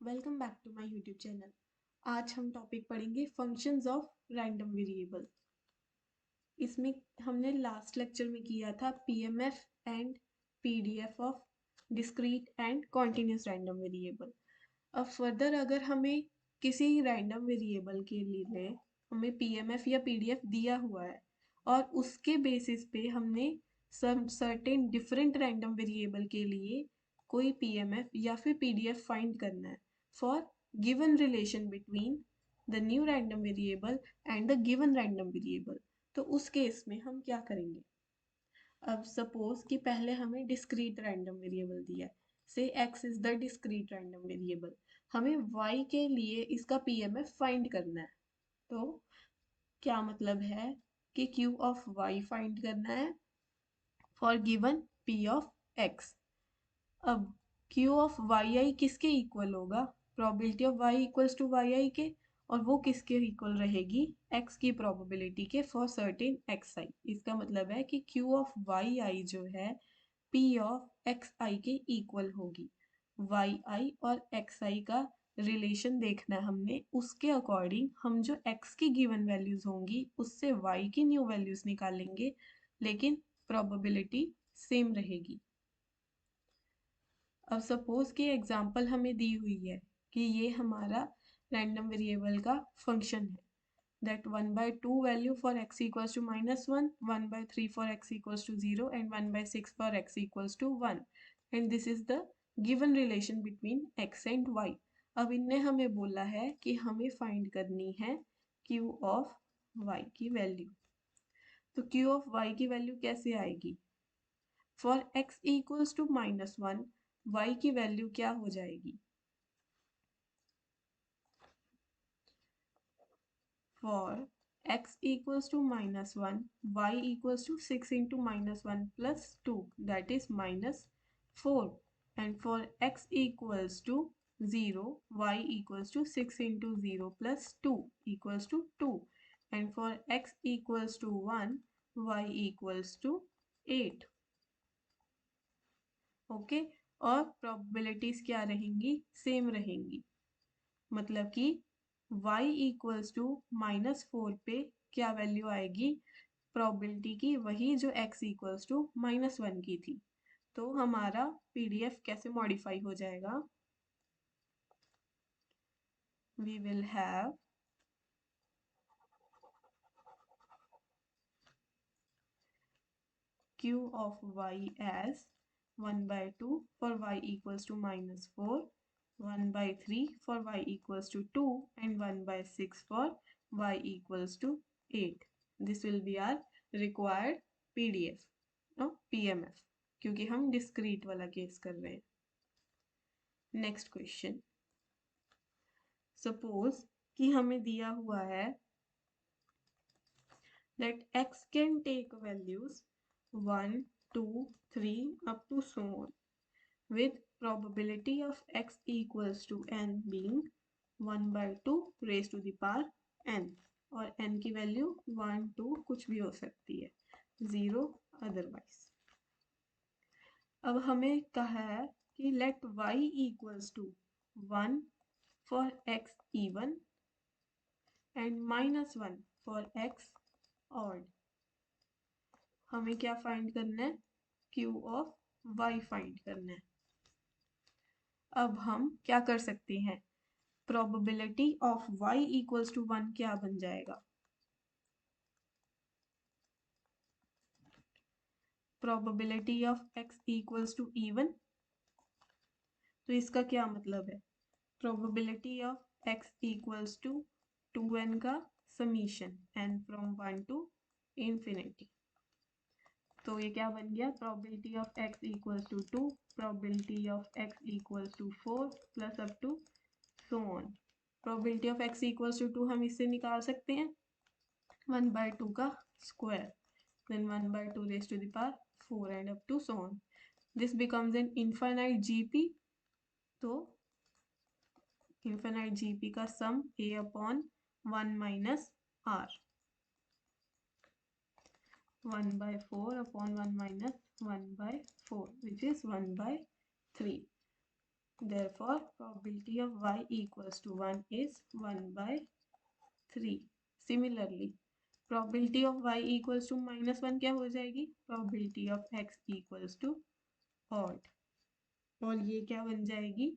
Welcome back to my YouTube channel. आज हम topic पढ़ेंगे फंक्शंस ऑफ रैंडम वेरिएबल। इसमें हमने लास्ट लेक्चर में किया था PMF and PDF of discrete and continuous random variable. अब फर्दर अगर हमें किसी रैंडम वेरिएबल के लिए हमें पीएमएफ या पीडीएफ दिया हुआ है और उसके बेसिस पे हमने some certain different random variable के लिए कोई पीएमएफ या फिर पीडीएफ फाइंड करना है for given relation between the new random variable and the given random variable, तो उस केस में हम क्या करेंगे। अब सपोज कि पहले हमें डिस्क्रीट रैंडम वेरिएबल दिया है, से x is the discrete random variable, हमें y के लिए इसका पीएमएफ फाइंड करना है। तो क्या मतलब है कि q ऑफ y फाइंड करना है for given p of x। अब q ऑफ yi किसके इक्वल होगा, probability of y equals to yi के, और वो किसके इक्वल रहेगी, x की प्रोबेबिलिटी के फॉर सर्टेन xi। इसका मतलब है कि q ऑफ yi जो है p ऑफ xi के इक्वल होगी। yi और xi का रिलेशन देखना है हमने, उसके अकॉर्डिंग हम जो x की गिवन वैल्यूज होंगी उससे y की न्यू वैल्यूज निकालेंगे, लेकिन प्रोबेबिलिटी सेम रहेगी। अब सपोज कि एग्जांपल हमें दी हुई है कि ये हमारा रैंडम वेरिएबल का फंक्शन है, that 1/2 value for x equals to -1, 1/3 for x equals to 0 and 1/6 for x equals to 1, and this is the given relation between x and y। अब इनने हमें बोला है कि हमें फाइंड करनी है q ऑफ y की वैल्यू। तो q ऑफ y की वैल्यू कैसे आएगी, for x equals to -1 y की वैल्यू क्या हो जाएगी, for x equals to -1 y equals to 6 into -1 plus 2, that is -4, and for x equals to 0 y equals to 6 into 0 plus 2 equals to 2, and for x equals to 1 y equals to 8। Okay, और probabilities क्या रहेंगी, same रहेंगी। मतलब कि y equals to -4 पे क्या value आएगी, probability की वही जो x इक्वल्स टू -1 की थी। तो हमारा पीडीएफ कैसे मॉडिफाई हो जाएगा, we will have q of y as 1/2 for y equals to -4, 1/3 for y equals to 2, and 1/6 for y equals to 8। This will be our required PDF, no PMF, क्योंकि हम discrete वाला case कर रहे हैं। Next question, suppose कि हमें दिया हुआ है that x can take values 1, 2, 3 up to so on, with probability of x equals to n being 1/2 raised to the power n, और n की वैल्यू 1, 2 कुछ भी हो सकती है, 0 अदरवाइज। अब हमें कहा है कि late y equals to 1 for x even and -1 for x odd। हमें क्या फाइंड करना है, q ऑफ y फाइंड करना है। अब हम क्या कर सकते हैं, probability of y equals to 1 क्या बन जाएगा, probability of x equals to even. तो इसका क्या मतलब है, probability of x equals to 2n का summation n from 1 to infinity. तो ये क्या बन गया, probability of x equals to 2, probability of x equals to 4 plus up to so on. Probability of x equals to 2 हम इससे निकाल सकते हैं 1/2 का square, then 1/2 raised to the power 4 and up to so on. This becomes an infinite GP। तो infinite GP का sum a upon 1 minus r, 1/4 upon 1 minus 1/4 which is 1/3। Therefore, probability of y equals to 1 is 1 by 3. Similarly, probability of y equals to -1 क्या हो जाएगी? Probability of x equals to odd. और ये क्या बन जाएगी?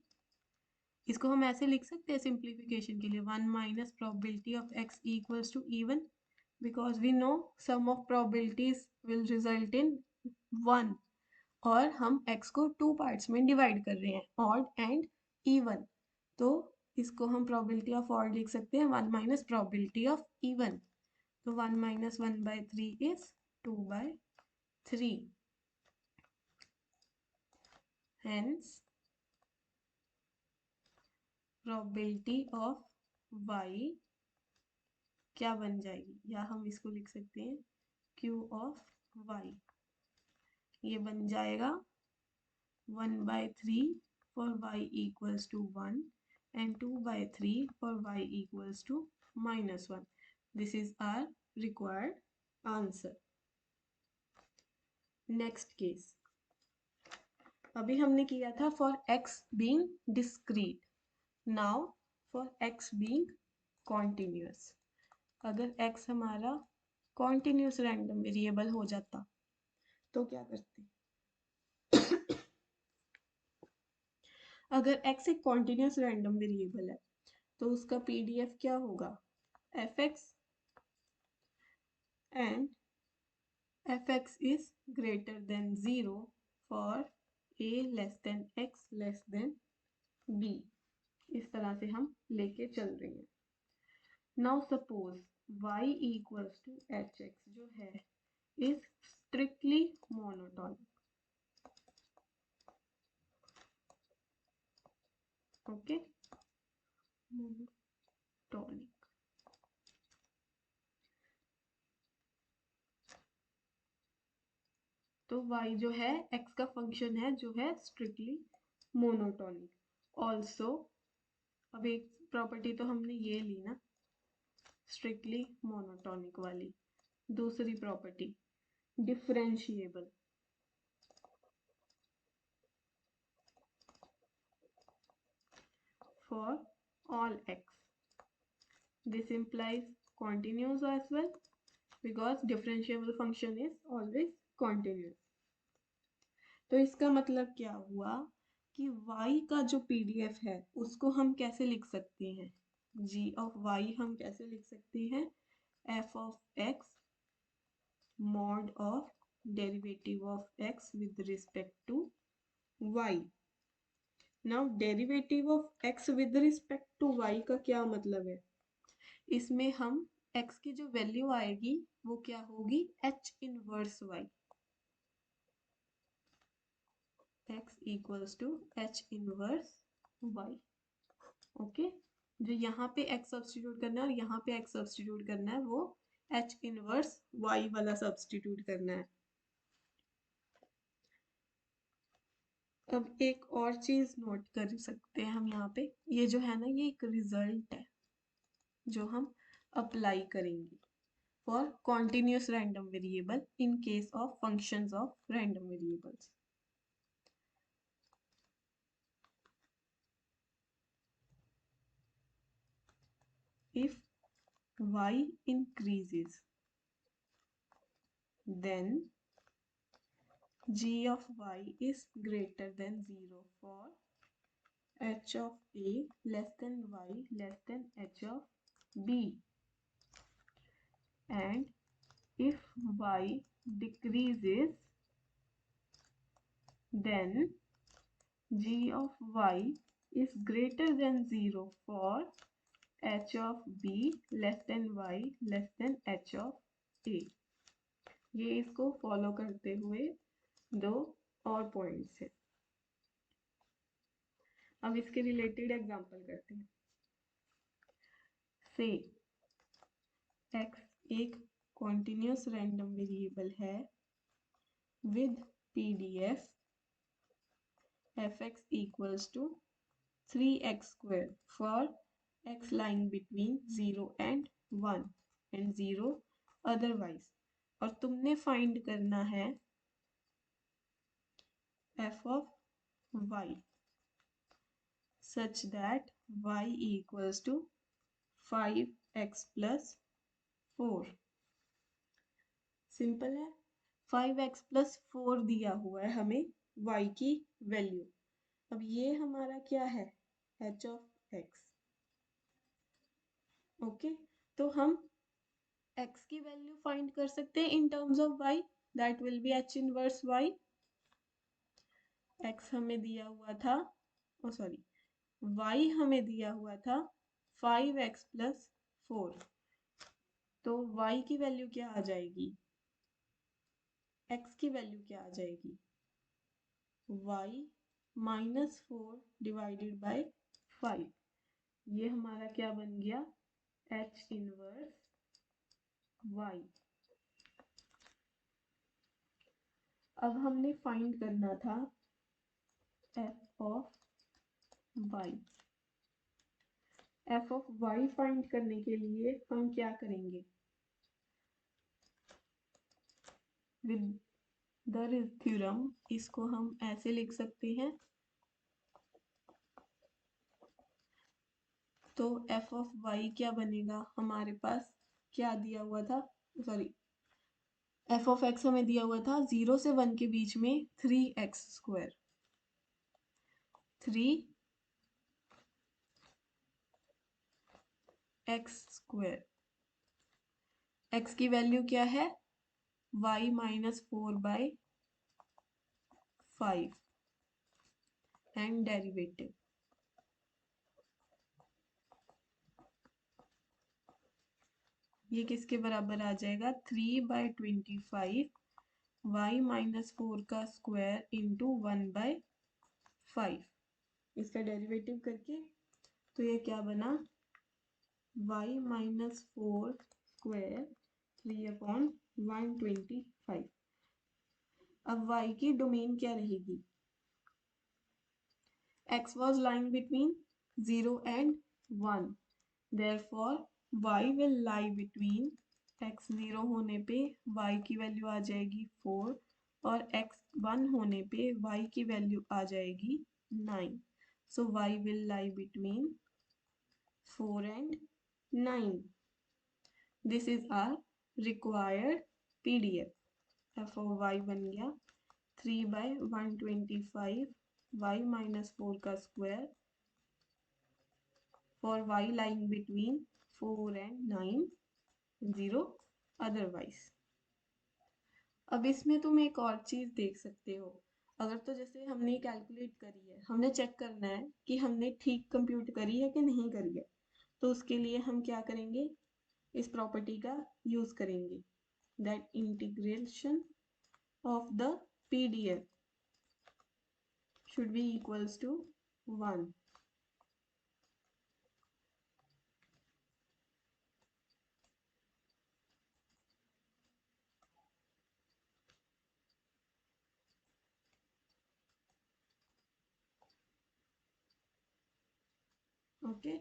इसको हम ऐसे लिख सकते हैं सिंप्लीफिकेशन के लिए 1 minus probability of x equals to even, because we know sum of probabilities will result in 1, और हम x को 2 पार्ट्स में डिवाइड कर रहे हैं, ऑड एंड इवन, तो इसको हम probability of odd लिख सकते हैं 1 माइनस probability of even. तो 1 minus 1/3 is 2/3. Hence probability of y क्या बन जाएगी, या हम इसको लिख सकते हैं q of y. ये बन जाएगा 1/3 for y equals to 1 and 2/3 for y equals to -1. This is our required answer. Next case. अभी हमने किया था for x being discrete. Now for x being continuous. अगर x हमारा continuous random variable हो जाता तो क्या करते? अगर x एक continuous random variable है तो उसका PDF क्या होगा? fx and fx is greater than 0 for a less than x less than b. इस तरह से हम लेके चल रहे हैं. Now suppose y equals to hx जो है is strictly monotonic. Okay, monotonic. तो y जो है x का फंक्शन है जो है स्ट्रिक्टली मोनोटोनिक. ऑल्सो अब एक प्रॉपर्टी तो हमने ये ली ना स्ट्रिक्टली मोनोटोनिक वाली. दूसरी property differentiable. For all x. This implies continuous as well because differentiable function is always continuous. तो इसका मतलब क्या हुआ कि y का जो PDF है उसको हम कैसे लिख सकते हैं? g of y हम कैसे लिख सकते हैं? f of x mod of derivative of x with respect to y. Now derivative of x with respect to y का क्या मतलब है? इसमें हम x की जो वैल्यू आएगी वो क्या होगी? h inverse y. x equals to h inverse y. Okay, जो यहाँ पे x सब्स्टिट्यूट करना है और यहाँ पे x सब्स्टिट्यूट करना है वो h इनवर्स y वाला सब्स्टिट्यूट करना है. अब एक और चीज नोट कर सकते हैं हम यहाँ पे, ये जो है ना ये एक रिजल्ट है जो हम अप्लाई करेंगे for continuous random variable in case of functions of random variables. If y increases, then g of y is greater than 0 for h of a less than y less than h of b. And if y decreases, then g of y is greater than 0 for h of b less than y less than h of a. ये इसको follow करते हुए दो और points है. अब इसके related example करते हैं. से x एक कॉन्टिन्यूस रैंडम वेरिएबल है with PDF fx equals to 3x square for x lying between 0 and 1 and 0 otherwise. और तुमने फाइंड करना है f of y. such that y equals to 5x plus 4। Simple है। 5x plus 4 दिया हुआ है हमें y की वैल्यू। अब ये हमारा क्या है, h of x। ओके, तो हम x की वैल्यू फाइंड कर सकते हैं in terms of y, that will be h inverse y। x हमें दिया हुआ था, ओ सॉरी, y हमें दिया हुआ था 5x plus 4, तो y की वैल्यू क्या आ जाएगी, x की वैल्यू क्या आ जाएगी, y माइनस 4 डिवाइडेड बाय 5। ये हमारा क्या बन गया, h इनवर्स y। अब हमने फाइंड करना था f of y। f of y find करने के लिए हम क्या करेंगे, विद द थ्योरम इसको हम ऐसे लिख सकते हैं, तो f ऑफ y क्या बनेगा, हमारे पास क्या दिया हुआ था, सॉरी f ऑफ x हमें दिया हुआ था 0 से 1 के बीच में 3x square, 3x square. x की वैल्यू क्या है, y माइनस 4/5 एंड डेरिवेटिव। ये किसके बराबर आ जाएगा, 3/25 y माइनस 4 का स्क्वायर इंटू 1/5। इसका डेरिवेटिव करके तो ये क्या बना, y माइनस 4 स्क्वायर 3/125। अब y की डोमेन क्या रहेगी, x was lying between 0 and 1, therefore y will lie between, x 0 होने पे y की वैल्यू आ जाएगी 4 और x 1 होने पे y की वैल्यू आ जाएगी 9, so y will lie between 4 and 9। this is our required PDF। f of y बन गया 3/125 y माइनस 4 का square for y lying between 4 and 9, 0 otherwise। अब इसमें तुम एक और चीज देख सकते हो, अगर तो जैसे हमने कैलकुलेट करी है, हमने चेक करना है कि हमने ठीक कंप्यूट करी है कि नहीं करी है, तो उसके लिए हम क्या करेंगे, इस प्रॉपर्टी का यूज करेंगे, that integration of the PDF should be equals to 1। Okay,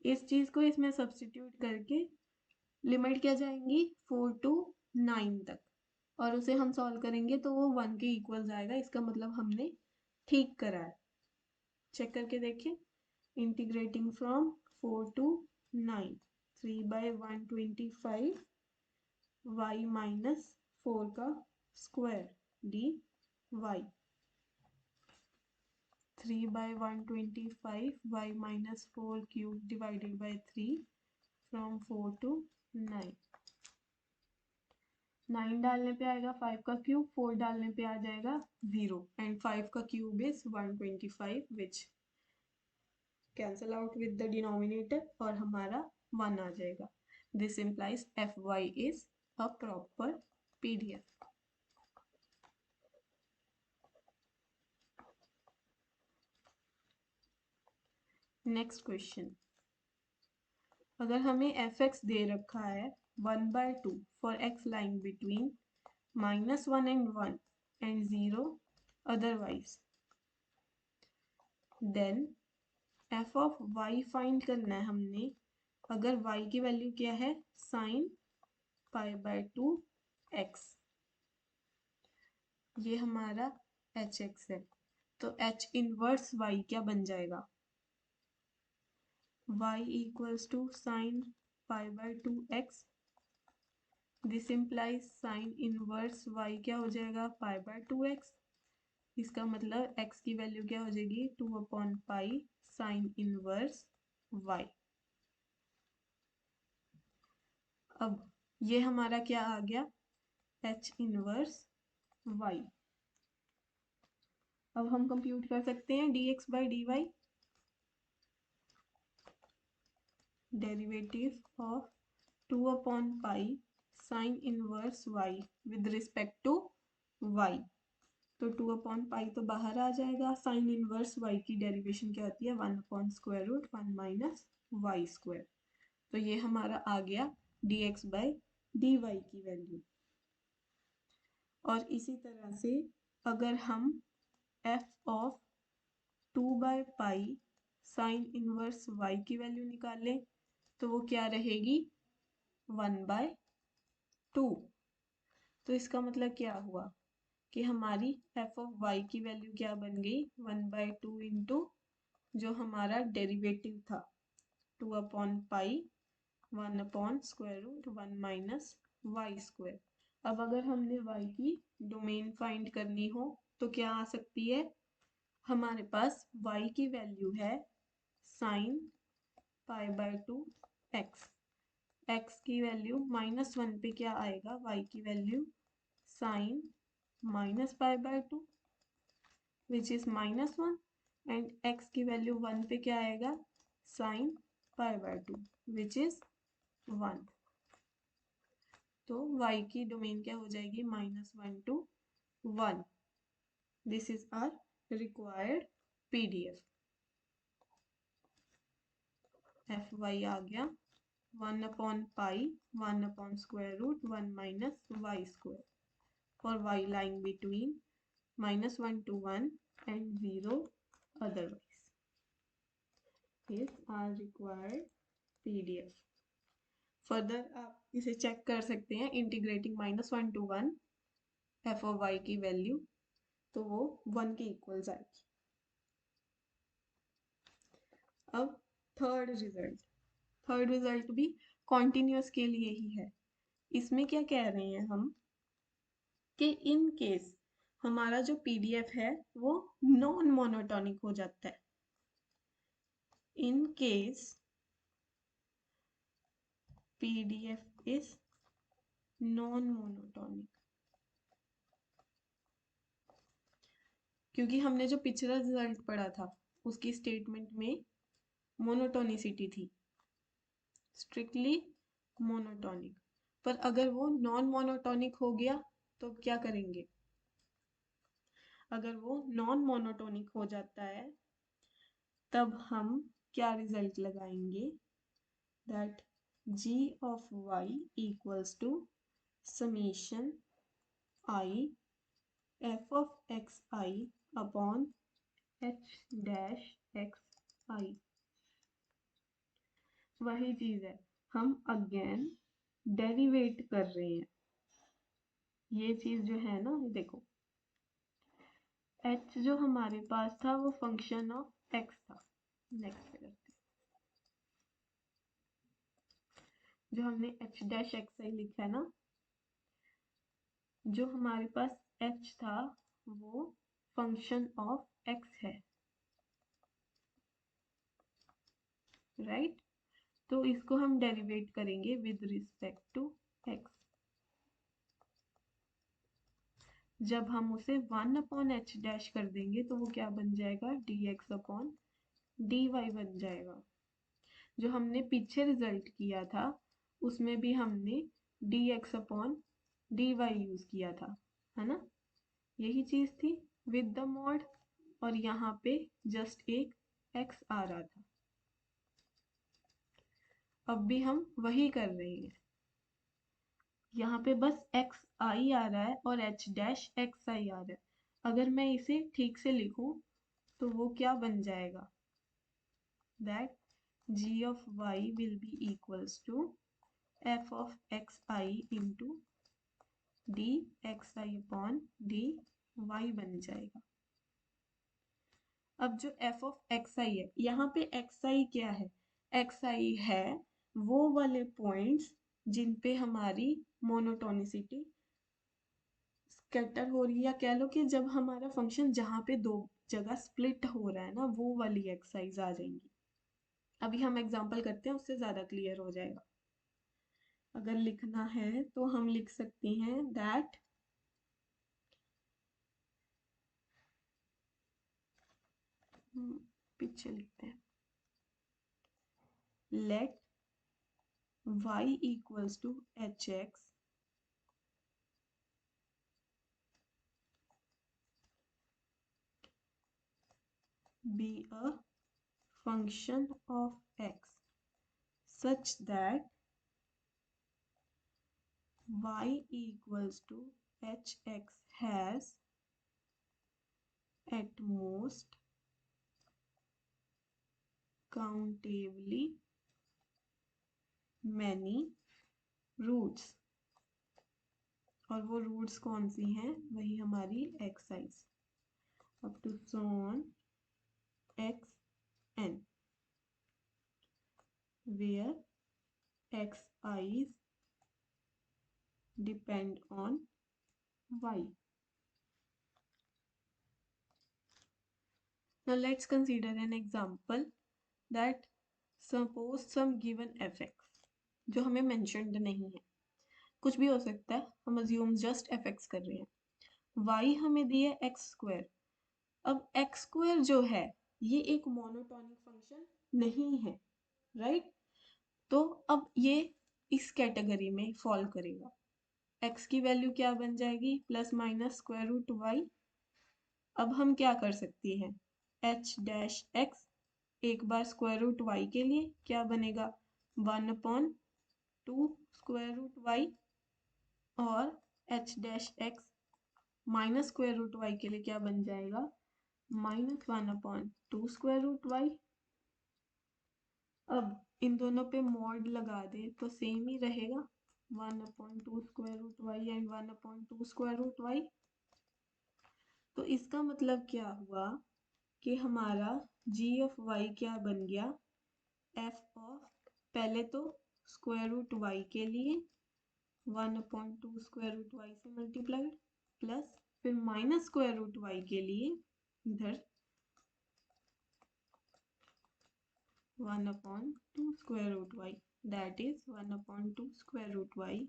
इस चीज को इसमें सब्स्टिट्यूट करके लिमिट क्या जाएंगी 4 to 9 तक, और उसे हम सॉल्व करेंगे तो वो 1 के इक्वल जाएगा, इसका मतलब हमने ठीक करा है। चेक करके देखिए, integrating from 4 to 9, 3/125 y minus 4 का square dy, 3/125 y minus 4 cube divided by 3 from 4 to 9। 9 डालने पे आएगा 5 का क्यूब, 4 डालने पे आ जाएगा 0 एंड 5 का cube is 125 which cancel out with the denominator और हमारा 1 आ जाएगा। This implies FY is a proper PDF। Next question, अगर हमें fx दे रखा है 1/2 for x lying between -1 and 1 and 0 otherwise, then f of y find करना है हमने, अगर y की वैल्यू क्या है sin π/2 x, ये हमारा hx है, तो h इनवर्स y क्या बन जाएगा, y equals to sine pi by 2x। This implies sine inverse y क्या हो जाएगा, पाई बाय 2x। इसका मतलब x की वैल्यू क्या हो जाएगी, 2/पाई साइन इनवर्स y। अब ये हमारा क्या आ गया, h इनवर्स y। अब हम कंप्यूट कर सकते हैं dx by dy, derivative of 2/पाई sine inverse y with respect to y। तो 2/पाई तो बाहर आ जाएगा, साइन इनवर्स y की डेरिवेशन क्या होती है, 1/√1 माइनस वाई स्क्वायर। तो ये हमारा आ गया dx बाई dy की वैल्यू। और इसी तरह से अगर हम f ऑफ 2/पाई साइन इनवर्स y की वैल्यू निकालें तो वो क्या रहेगी, 1/2। तो इसका मतलब क्या हुआ कि हमारी f ऑफ y की वैल्यू क्या बन गई, 1/2 इंटू जो हमारा डेरिवेटिव था 2/पाई 1/√1 माइनस वाई स्क्वायर। अब अगर हमने y की डोमेन फाइंड करनी हो तो क्या आ सकती है, हमारे पास y की वैल्यू है sine pi by 2x। x की वैल्यू -1 पे क्या आएगा, y की value sine minus pi by 2 which is -1 and x की वैल्यू 1 पे क्या आएगा, sine pi by 2 which is 1। तो y की डोमेन क्या हो जाएगी, -1 to 1। This is our required PDF. fy आ गया 1/पाई 1/√1 minus y square for y lying between -1 to 1 and 0 otherwise is our required PDF। Further आप इसे चेक कर सकते हैं, integrating -1 to 1 f of y की वैल्यू तो वो 1 के इक्वल्स आएगी। अब थर्ड रिजल्ट भी कॉन्टिन्यूस के लिए ही है। इसमें क्या कह रहे हैं हम कि इन केस हमारा जो पीडीएफ है वो नॉन मोनोटोनिक हो जाता है। In case PDF is non monotonic, क्योंकि हमने जो पिछला रिजल्ट पढ़ा था उसकी स्टेटमेंट में मोनोटोनिसिटी थी, स्ट्रिक्टली मोनोटोनिक। पर अगर वो नॉन मोनोटोनिक हो गया तो क्या करेंगे, अगर वो नॉन मोनोटोनिक हो जाता है तब हम क्या रिजल्ट लगाएंगे, that g of y equals to summation I f of xi upon h dash xi। वही चीज है, हम अगेन डेरिवेट कर रहे हैं। ये चीज जो है ना, देखो h जो हमारे पास था वो फंक्शन ऑफ x था। नेक्स्ट पे करते हैं, जो हमने h डैश xi लिखा है ना, जो हमारे पास h था वो फंक्शन ऑफ x है, राइट। तो इसको हम डेरिवेट करेंगे विद रिस्पेक्ट टू x। जब हम उसे 1/h डैश कर देंगे तो वो क्या बन जाएगा, dx/dy बन जाएगा। जो हमने पीछे रिजल्ट किया था उसमें भी हमने dx/dy यूज किया था, है ना, यही चीज थी विद द मॉड, और यहाँ पे जस्ट एक x आ रहा था। अब भी हम वही कर रहे हैं, यहाँ पे बस x i आ रहा है और h डैश x i आ रहा है। अगर मैं इसे ठीक से लिखूं तो वो क्या बन जाएगा, that g of y will be equals to f of xi into dxi upon dy बन जाएगा। अब जो f of xi है, यहाँ पे xi क्या है, xi है वो वाले पॉइंट्स जिन पे हमारी मोनोटोनिसिटी स्कैटर हो रही है, या कह लो कि जब हमारा फंक्शन जहाँ पे दो जगह स्प्लिट हो रहा है ना, वो वाली एक्सरसाइज आ जाएंगी। अभी हम एग्जांपल करते हैं, उससे ज़्यादा क्लियर हो जाएगा। अगर लिखना है तो हम लिख सकते हैं दैट पीछे लिखते हैं, late y equals to hx be a function of x such that y equals to hx has at most countably many roots। और वो रूट्स कौन सी हैं? वही हमारी x i's up to so on x n, where x i's depend on y. Now let's consider an example that suppose some given fx, जो हमें mentioned नहीं है, कुछ भी हो सकता है, हम assume just fx कर रहे हैं। y हमें दिए x स्क्वायर। अब x स्क्वायर जो है ये एक मोनोटोनिक फंक्शन नहीं है, राइट? तो अब ये इस कैटेगरी में फॉल करेगा। x की वैल्यू क्या बन जाएगी? Plus minus square root y. अब हम क्या कर सकते हैं? h डैश x एक बार स्क्वायर रूट वाई के लिए क्या बनेगा? 1/2 स्क्वायर रूट वाई, और h dash x minus square root y के लिए क्या बन जाएगा? -1/2 स्क्वायर रूट वाई। अब इन दोनों पे मॉड लगा दे तो सेम ही रहेगा, 1/2 square root y and 1/2 square root y. तो इसका मतलब क्या हुआ कि हमारा g ऑफ y क्या बन गया? f ऑफ, पहले तो स्क्वायर रूट y के लिए 1/2 स्क्वायर रूट वाई से मल्टीप्लाइड, प्लस फिर माइनस स्क्वायर रूट वाई के लिए इधर 1/2 square root y, that is 1/2 square root y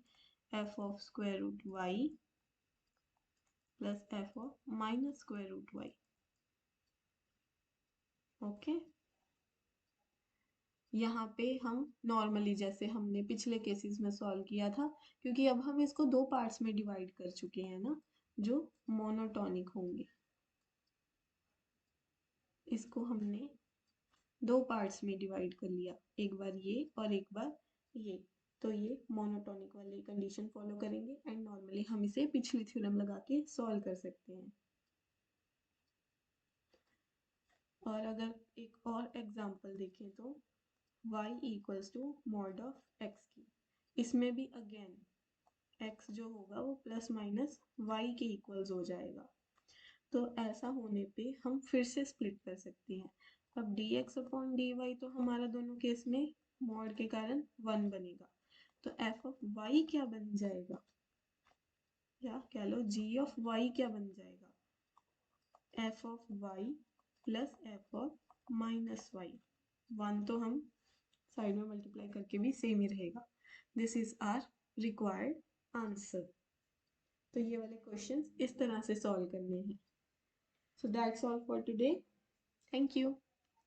f of square root y plus f of minus square root y. Okay, यहाँ पे हम नॉर्मली जैसे हमने पिछले केसेस में सॉल्व किया था, क्योंकि अब हम इसको दो पार्ट्स में डिवाइड कर चुके हैं ना, जो मोनोटोनिक होंगे। इसको हमने दो पार्ट्स में डिवाइड कर लिया, एक बार ये और एक बार ये, तो ये मोनोटोनिक वाली कंडीशन फॉलो करेंगे एंड नॉर्मली हम इसे पिछली थ्योरम लगा के सॉल्व कर सकते हैं। और अगर एक और एग्जांपल देखें तो y equals to mod of x की, इसमें भी अगेन x जो होगा वो प्लस माइनस y के इक्वल्स हो जाएगा। तो ऐसा होने पे हम फिर से स्प्लिट कर सकते हैं। अब dx अपॉन dy तो हमारा दोनों केस में मॉड के कारण 1 बनेगा, तो f ऑफ y क्या बन जाएगा, या कह लो g ऑफ y क्या बन जाएगा? f of y plus f of minus y। 1 तो हम साइड में मल्टीप्लाई करके भी सेम ही रहेगा। This is our required answer. तो ये वाले क्वेश्चंस इस तरह से सॉल्व करने हैं। So that's all for today, thank you.